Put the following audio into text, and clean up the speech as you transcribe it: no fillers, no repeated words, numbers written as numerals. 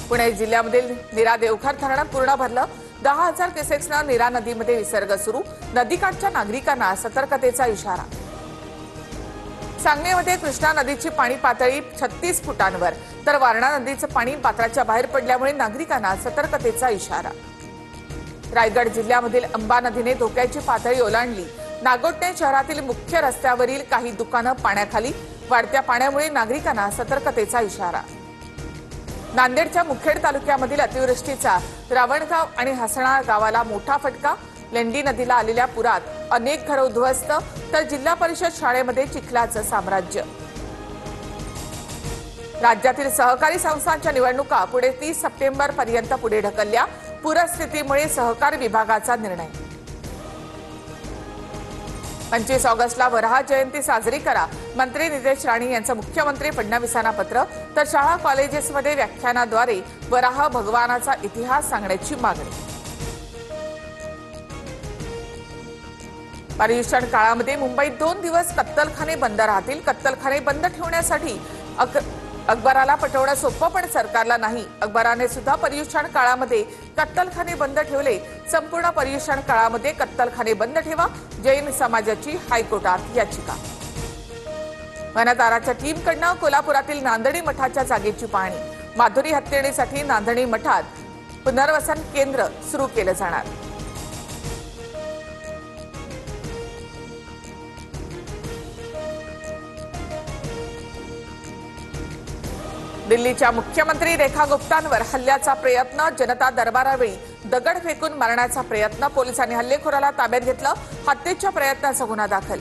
पुणे जिल्ह्यामधील नीरा देवघर धरण पूर्ण भरलं। 10,000 क्युसेक्सनं नीरा नदीमध्ये विसर्ग सुरू। नदीकाठच्या नागरिकांना सतर्कतेचा इशारा। सांगलीमध्ये कृष्णा नदीची पाणी पातळी 36 फुटांवर, तर वारणा नदीचं पाणी पात्राच्या बाहेर पडल्यामुळे नागरिकांना सतर्कतेचा इशारा। रायगड जिल्ह्यामधील अंबा नदीने धोक्याची पातळी ओलांडली। नागोठणे शहरातील मुख्य रस्त्यावरील काही दुकानं पाण्याखाली। वाढत्या पाण्यामुळे नागरिकांना सतर्कतेचा इशारा। नांदेडच्या मुखेड तालुक्यामधील अतिवृष्टीचा रावणगाव आणि हसणा गावाला मोठा फटका। लेंडी नदीला आलेल्या पुरात अनेक घरं उद्ध्वस्त, तर जिल्हा परिषद शाळेमध्ये चिखलाचं साम्राज्य। राज्यातील सहकारी संस्थांच्या निवडणुका पुढे 30 सप्टेंबर पर्यंत पुढे ढकलल्या। पूरस्थितीमुळे सहकार विभागाचा निर्णय। 25 ऑगस्टला वराह जयंती साजरी करा, मंत्री नितेश राणे यांचं मुख्यमंत्री फडणवीसांना पत्र। तर शाळा कॉलेजेसमध्ये व्याख्यानाद्वारे वराह भगवानाचा इतिहास सांगण्याची मागणी। पर्युषण काळामध्ये मुंबईत 2 दिवस कत्तलखाने बंद राहतील। कत्तलखाने बंद ठेवण्यासाठी अकबराला पटवणं सोपं, पण सरकारला नाही। अकबराने सुद्धा पर्युषण काळामध्ये कत्तलखाने बंद ठेवले। संपूर्ण पर्युषण काळामध्ये कत्तलखाने बंद ठेवा, जैन समाजाची हायकोर्टात याचिका। वनताराच्या टीमकडनं कोल्हापुरातील नांदणी मठाच्या जागेची पाहणी। माधुरी हत्तीसाठी नांदणी मठात पुनर्वसन केंद्र सुरू केलं जाणार। दिल्लीच्या मुख्यमंत्री रेखा गुप्तांवर हल्ल्याचा प्रयत्न। जनता दरबारावेळी दगड फेकून मारण्याचा प्रयत्न। पोलिसांनी हल्लेखोराला ताब्यात घेतलं। हत्येच्या प्रयत्नाचा गुन्हा दाखल।